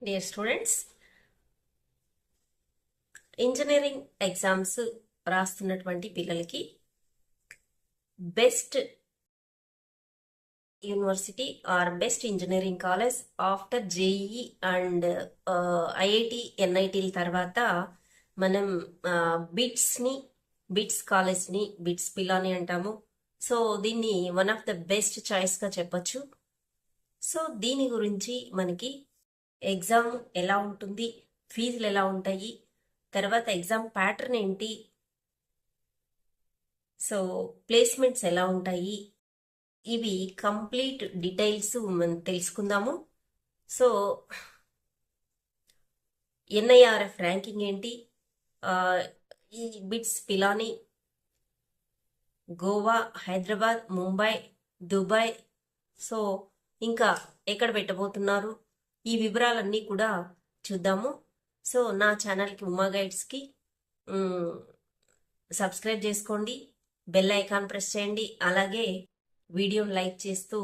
Dear students, engineering exams రాస్తున్నటువంటి పిల్లలకి best university or best engineering college after JEE and IIT ఎన్ఐటీల తర్వాత మనం బిట్స్ కాలేజ్ని బిట్స్ పిలాని అంటాము. సో దీన్ని వన్ ఆఫ్ ద బెస్ట్ చాయిస్గా చెప్పొచ్చు. సో దీని గురించి మనకి ఎగ్జామ్ ఎలా ఉంటుంది, ఫీజులు ఎలా ఉంటాయి, తర్వాత ఎగ్జామ్ ప్యాటర్న్ ఏంటి, సో ప్లేస్మెంట్స్ ఎలా ఉంటాయి, ఇవి కంప్లీట్ డీటెయిల్స్ మనం తెలుసుకుందాము. సో ఎన్ఐఆర్ఎఫ్ ర్యాంకింగ్ ఏంటి, ఈ bits Pilani Goa, Hyderabad, Mumbai, Dubai, so ఇంకా ఎక్కడ పెట్టబోతున్నారు, ఈ వివరాలన్నీ కూడా చూద్దాము. సో నా ఛానల్కి ఉమా గైడ్స్కి సబ్స్క్రైబ్ చేసుకోండి, బెల్ ఐకాన్ ప్రెస్ చేయండి, అలాగే వీడియోని లైక్ చేస్తూ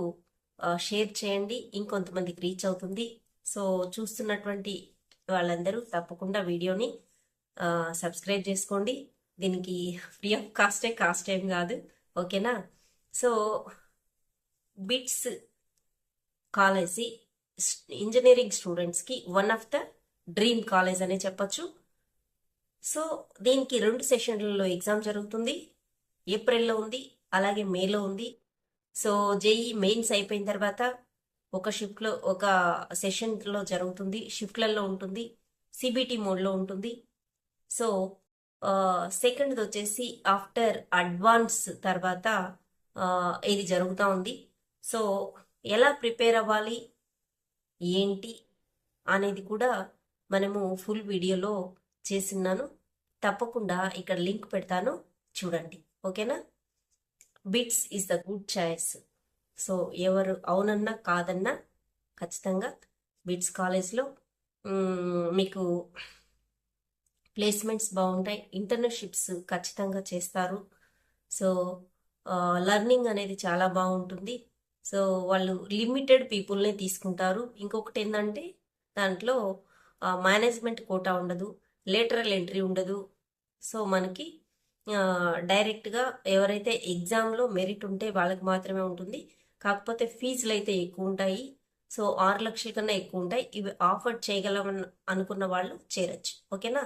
షేర్ చేయండి, ఇంకొంతమందికి రీచ్ అవుతుంది. సో చూస్తున్నటువంటి వాళ్ళందరూ తప్పకుండా వీడియోని సబ్స్క్రైబ్ చేసుకోండి. దీనికి ఫ్రీ ఆఫ్ కాస్ట్ ఏం కాదు, ఓకేనా. సో బిట్స్ కాలేజీ ఇంజనీరింగ్ స్టూడెంట్స్కి one of the dream college అనే చెప్పచ్చు. సో దీనికి 2 సెషన్లలో ఎగ్జామ్ జరుగుతుంది. ఏప్రిల్లో ఉంది, అలాగే మేలో ఉంది. సో జేఈ మెయిన్స్ అయిపోయిన తర్వాత ఒక సెషన్లో జరుగుతుంది, షిఫ్ట్లలో ఉంటుంది, సిబిటి మోడ్లో ఉంటుంది. సో సెకండ్ది వచ్చేసి ఆఫ్టర్ అడ్వాన్స్ తర్వాత ఇది జరుగుతూ ఉంది. సో ఎలా ప్రిపేర్ అవ్వాలి ఏంటి అనేది కూడా మనము ఫుల్ వీడియోలో చేస్తున్నాను. తప్పకుండా ఇక్కడ లింక్ పెడతాను, చూడండి, ఓకేనా. Bits is the good choice. So ఎవరు అవునన్నా కాదన్నా ఖచ్చితంగా బిట్స్ కాలేజ్లో మీకు ప్లేస్మెంట్స్ బాగుంటాయి, ఇంటర్న్షిప్స్ ఖచ్చితంగా చేస్తారు. సో లర్నింగ్ అనేది చాలా బాగుంటుంది. సో వాళ్ళు లిమిటెడ్ పీపుల్నే తీసుకుంటారు. ఇంకొకటి ఏంటంటే దాంట్లో మేనేజ్మెంట్ కోటా ఉండదు, లేటరల్ ఎంట్రీ ఉండదు. సో మనకి డైరెక్ట్గా ఎవరైతే ఎగ్జామ్లో మెరిట్ ఉంటే వాళ్ళకి మాత్రమే ఉంటుంది. కాకపోతే ఫీజులు అయితే ఎక్కువ ఉంటాయి. సో 6 లక్షల కన్నా ఎక్కువ ఉంటాయి. ఇవి ఆఫర్ చేయగలమని అనుకున్న వాళ్ళు చేరొచ్చు, ఓకేనా.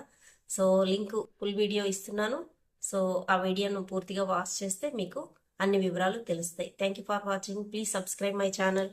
సో లింక్ ఫుల్ వీడియో ఇస్తున్నాను. సో ఆ వీడియోను పూర్తిగా వాచ్ చేస్తే మీకు అన్ని వివరాలు తెలుస్తాయి. Thank you for watching. Please subscribe my channel.